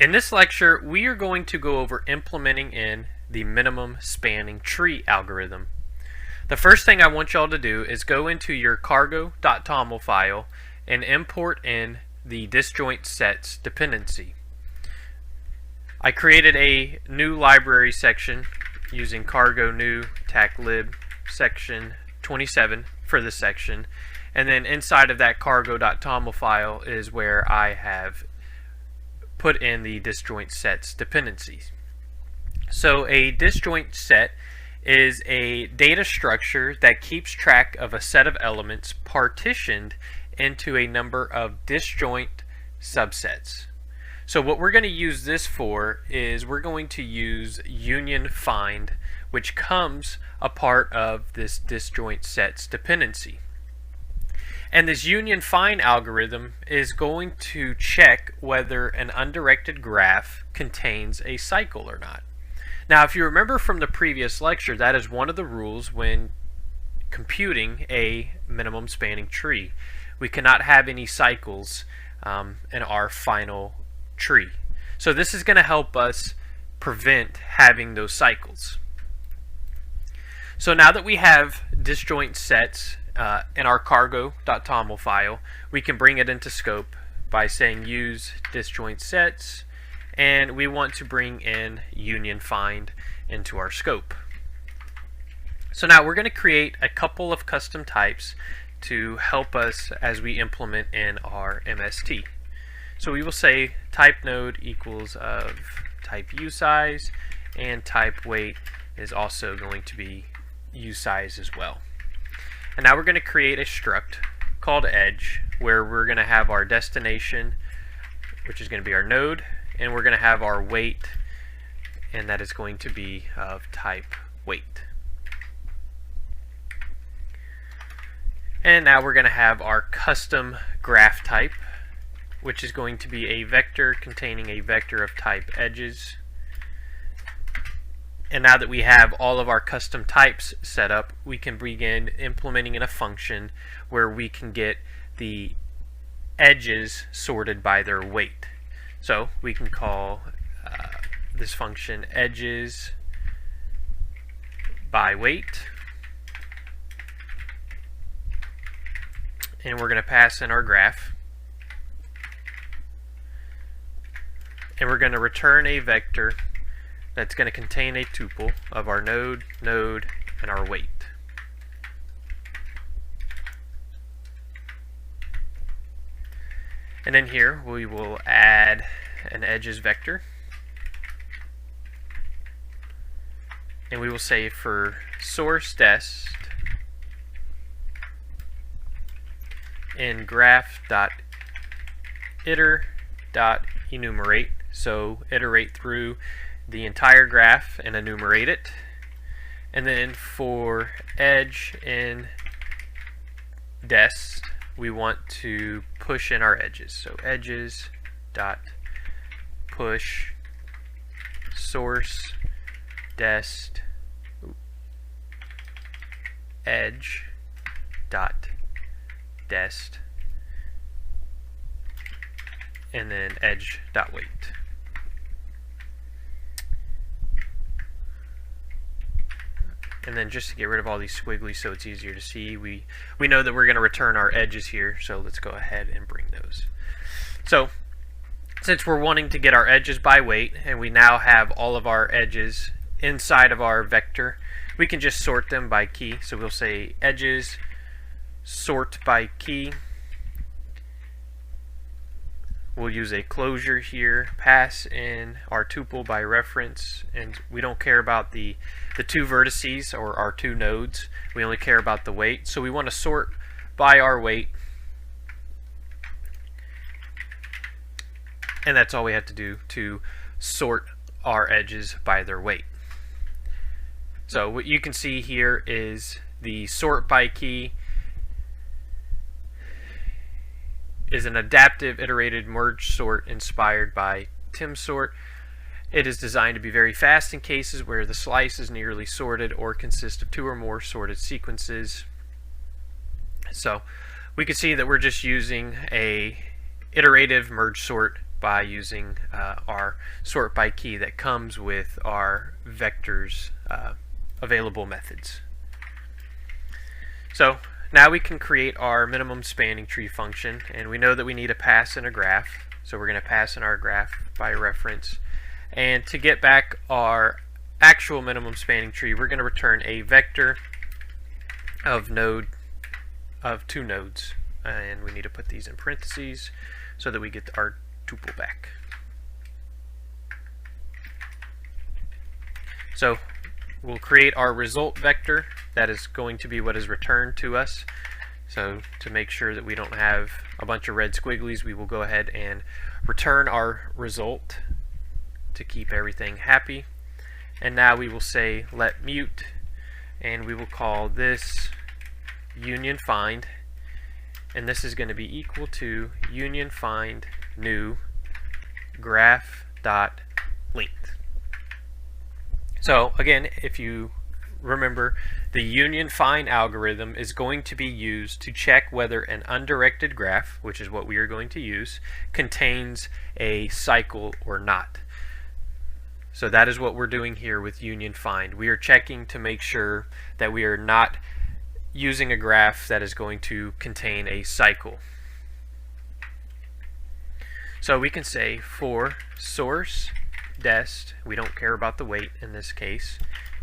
In this lecture, we are going to go over implementing in the minimum spanning tree algorithm. The first thing I want y'all to do is go into your cargo.toml file and import in the disjoint-sets dependency. I created a new library section using cargo new taclib section 27 for this section, and then inside of that cargo.toml file is where I have put in the disjoint-sets dependencies. So a disjoint set is a data structure that keeps track of a set of elements partitioned into a number of disjoint subsets. So what we're going to use this for is we're going to use union find, which comes a part of this disjoint sets dependency. And this union find algorithm is going to check whether an undirected graph contains a cycle or not. Now, if you remember from the previous lecture, that is one of the rules when computing a minimum spanning tree. We cannot have any cycles in our final tree. So this is going to help us prevent having those cycles. So now that we have disjoint sets in our cargo.toml file, we can bring it into scope by saying use disjoint sets, and we want to bring in union find into our scope. So now we're going to create a couple of custom types to help us as we implement in our MST. So we will say type node equals of type usize, and type weight is also going to be usize as well. And now we're going to create a struct called edge, where we're going to have our destination, which is going to be our node, and we're going to have our weight, and that is going to be of type weight. And now we're going to have our custom graph type, which is going to be a vector containing a vector of type edges. And now that we have all of our custom types set up, we can begin implementing in a function where we can get the edges sorted by their weight. So we can call this function edges by weight, and we're going to pass in our graph, and we're going to return a vector that's going to contain a tuple of our node, and our weight. And then here we will add an edges vector, and we will say for source dest in graph.iter.enumerate, so iterate through the entire graph and enumerate it. And then for edge in dest, we want to push in our edges. So edges dot push source dest edge dot dest, and then edge dot weight. And then just to get rid of all these squiggly so it's easier to see, we know that we're going to return our edges here, so let's go ahead and bring those. So since we're wanting to get our edges by weight, and we now have all of our edges inside of our vector, we can just sort them by key. So we'll say edges sort by key. We'll use a closure here, pass in our tuple by reference, and we don't care about the two vertices or our two nodes. We only care about the weight. So we want to sort by our weight, and that's all we have to do to sort our edges by their weight. So what you can see here is the sort by key is an adaptive iterated merge sort inspired by TimSort. It is designed to be very fast in cases where the slice is nearly sorted or consists of two or more sorted sequences. So we can see that we're just using a iterative merge sort by using our sort by key that comes with our vectors available methods. So now we can create our minimum spanning tree function, and we know that we need a pass in a graph, so we're going to pass in our graph by reference. And to get back our actual minimum spanning tree, we're going to return a vector of 2 nodes, and we need to put these in parentheses so that we get our tuple back. So we'll create our result vector. That is going to be what is returned to us. So to make sure that we don't have a bunch of red squigglies, we will go ahead and return our result to keep everything happy. And now we will say let mute, and we will call this union find, and this is going to be equal to union find new graph dot length. So again, if you remember, the union find algorithm is going to be used to check whether an undirected graph, which is what we are going to use, contains a cycle or not. So that is what we're doing here with union find. We are checking to make sure that we are not using a graph that is going to contain a cycle. So we can say for source dest, we don't care about the weight in this case,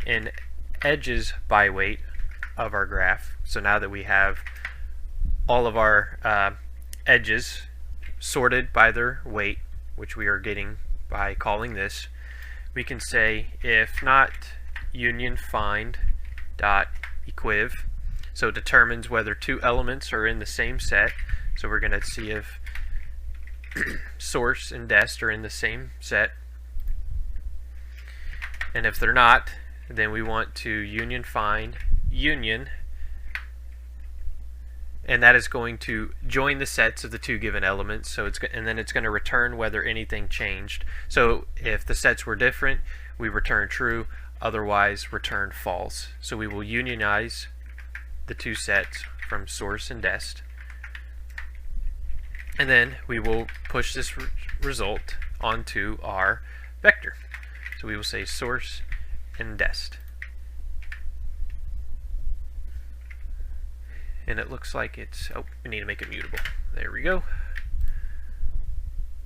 in edges by weight of our graph. So now that we have all of our edges sorted by their weight, which we are getting by calling this, we can say if not union find dot equiv, so it determines whether 2 elements are in the same set. So we're going to see if source and dest are in the same set, and if they're not, then we want to union find union, and that is going to join the sets of the 2 given elements. So and then it's going to return whether anything changed. So if the sets were different, we return true, otherwise return false. So we will unionize the 2 sets from source and dest, and then we will push this result onto our vector. So we will say source and dest, and it looks like it's, oh, we need to make it mutable. There we go.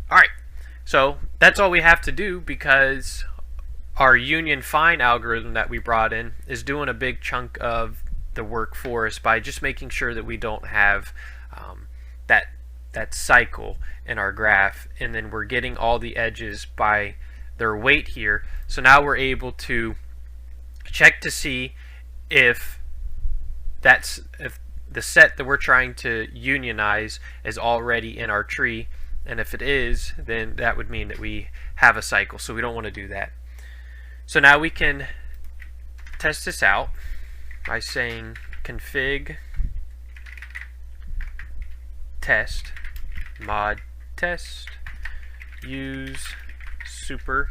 Alright, so that's all we have to do, because our union find algorithm that we brought in is doing a big chunk of the work for us by just making sure that we don't have that cycle in our graph, and then we're getting all the edges by their weight here. So now we're able to check to see if the set that we're trying to unionize is already in our tree, and if it is, then that would mean that we have a cycle, so we don't want to do that. So now we can test this out by saying config test mod test use super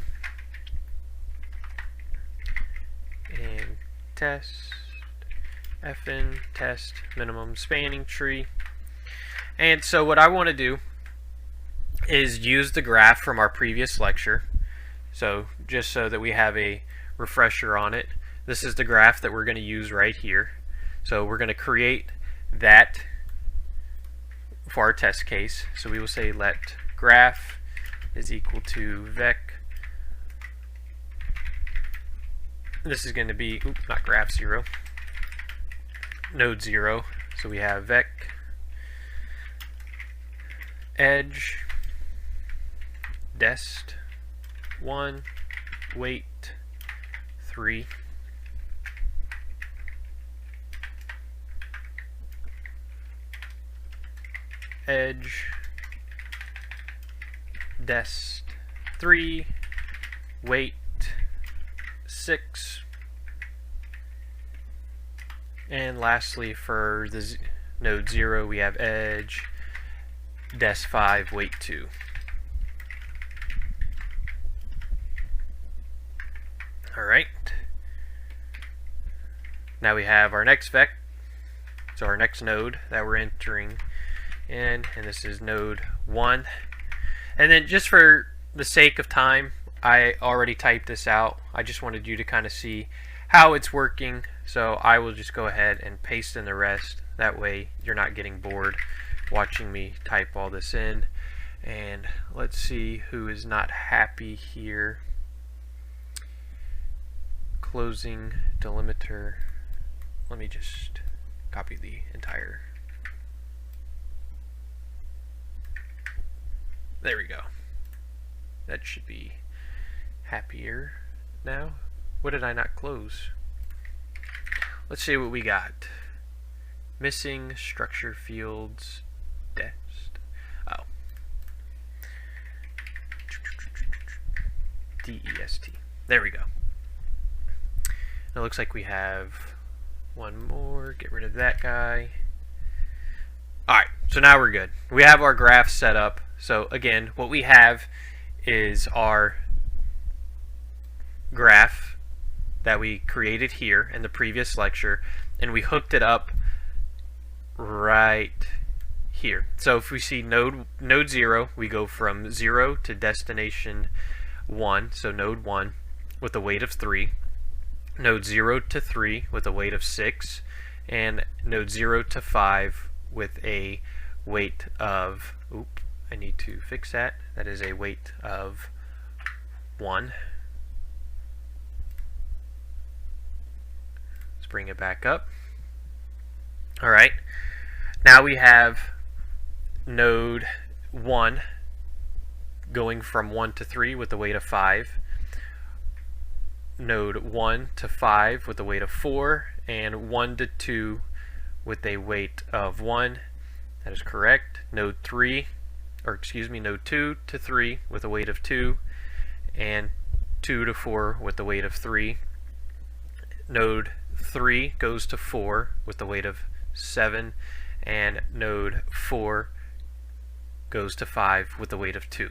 and test fn test minimum spanning tree. And so what I want to do is use the graph from our previous lecture, so just so that we have a refresher on it. This is the graph that we're going to use right here. So we're going to create that for our test case. So we will say let graph is equal to vec. This is going to be, not graph 0, node 0. So we have vec edge dest 1 weight 3 edge dest 3 weight 6, and lastly for the node 0 we have edge dest 5 weight 2. Alright, now we have our next vec, so our next node that we're entering in, and this is node 1, And then just for the sake of time, I already typed this out. I just wanted you to kind of see how it's working. So I will just go ahead and paste in the rest. That way you're not getting bored watching me type all this in. And let's see who is not happy here. Closing delimiter. Let me just copy the entire. There we go. That should be happier now. What did I not close? Let's see what we got. Missing structure fields. Dest. Oh. DEST. There we go. It looks like we have one more. Get rid of that guy. Alright, so now we're good. We have our graph set up. So again, what we have is our graph that we created here in the previous lecture, and we hooked it up right here. So if we see node 0, we go from 0 to destination 1, so node 1 with a weight of 3, node 0 to 3 with a weight of 6, and node 0 to 5 with a weight of, I need to fix that. That is a weight of 1. Let's bring it back up. Alright, now we have node 1 going from 1 to 3 with a weight of 5, node 1 to 5 with a weight of 4, and 1 to 2 with a weight of 1. That is correct. Node 2 to 3 with a weight of 2, and 2 to 4 with a weight of 3. Node 3 goes to 4 with a weight of 7, and node 4 goes to 5 with a weight of 2.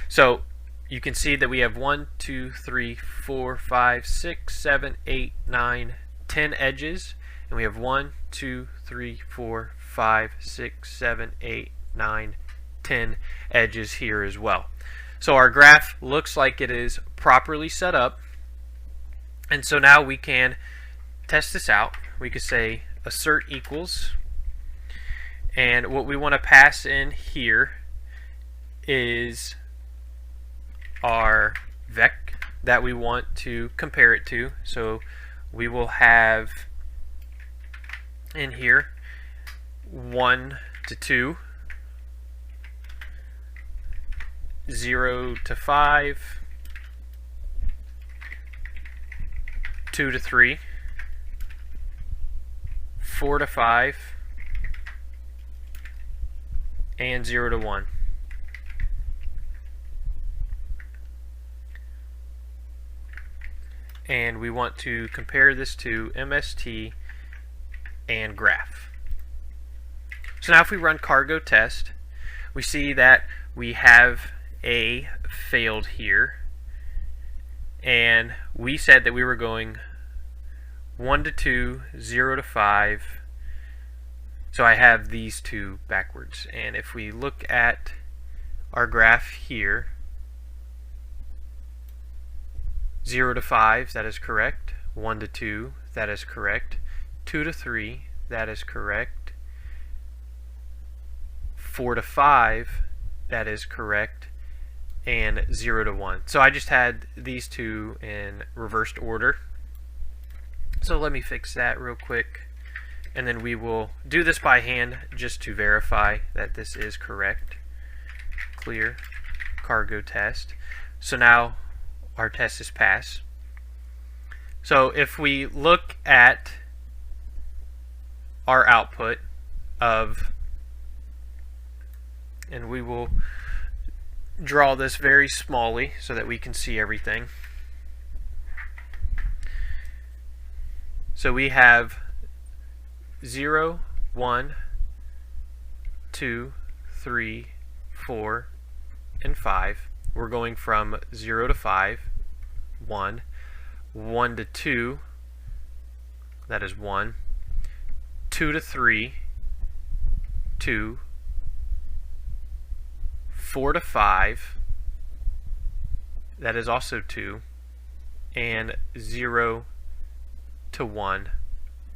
So you can see that we have 1, 2, 3, 4, 5, 6, 7, 8, 9, 10 edges, and we have 1, 2, 3, 4, 5, 6, 7, 8, 9, 10 edges here as well. So our graph looks like it is properly set up, and so now we can test this out. We could say assert equals, and what we want to pass in here is our vec that we want to compare it to. So we will have in here 1 to 2, 0 to 5, 2 to 3, 4 to 5, and 0 to 1. And we want to compare this to MST and graph. So now if we run cargo test, we see that we have A failed here, and we said that we were going 1 to 2, 0 to 5, so I have these two backwards. And if we look at our graph here, 0 to 5, that is correct. 1 to 2, that is correct. 2 to 3, that is correct. 4 to 5, that is correct. And 0 to 1. So I just had these two in reversed order. So let me fix that real quick. And then we will do this by hand just to verify that this is correct. Clear cargo test. So now our test is passed. So if we look at our output of, and we will draw this very smallly so that we can see everything. So we have 0, 1, 2, 3, 4, and 5. We're going from 0 to 5, 1, 1 to 2, that is 1, 2 to 3, 2, 4 to 5, that is also 2, and 0 to 1,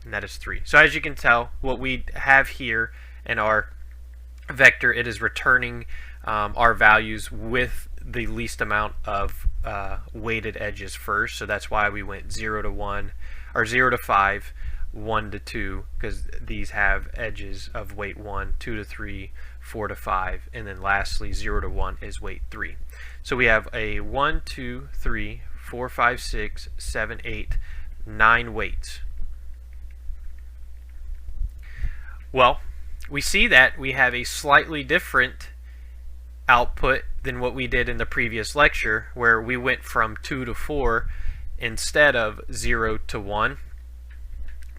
and that is 3. So as you can tell, what we have here in our vector, it is returning our values with the least amount of weighted edges first. So that's why we went 0 to 1, or 0 to 5, 1 to 2, because these have edges of weight 1, 2 to 3, 4 to 5, and then lastly 0 to 1 is weight 3. So we have a 1, 2, 3, 4, 5, 6, 7, 8, 9 weights. Well, we see that we have a slightly different output than what we did in the previous lecture, where we went from 2 to 4 instead of 0 to 1.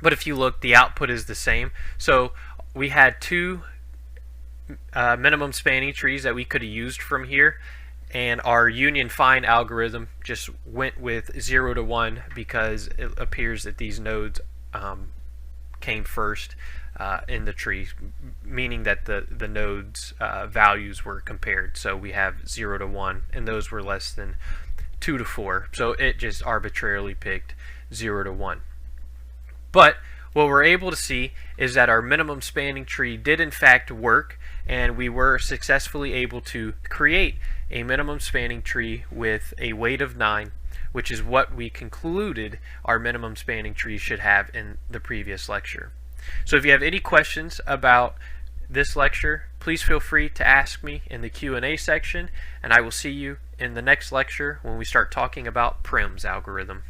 But if you look, the output is the same. So we had two minimum spanning trees that we could have used from here, and our union find algorithm just went with 0 to 1 because it appears that these nodes came first in the tree, meaning that the nodes values were compared. So we have 0 to 1, and those were less than 2 to 4. So it just arbitrarily picked 0 to 1. But what we're able to see is that our minimum spanning tree did in fact work, and we were successfully able to create a minimum spanning tree with a weight of 9, which is what we concluded our minimum spanning tree should have in the previous lecture. So if you have any questions about this lecture, please feel free to ask me in the Q&A section, and I will see you in the next lecture when we start talking about Prim's algorithm.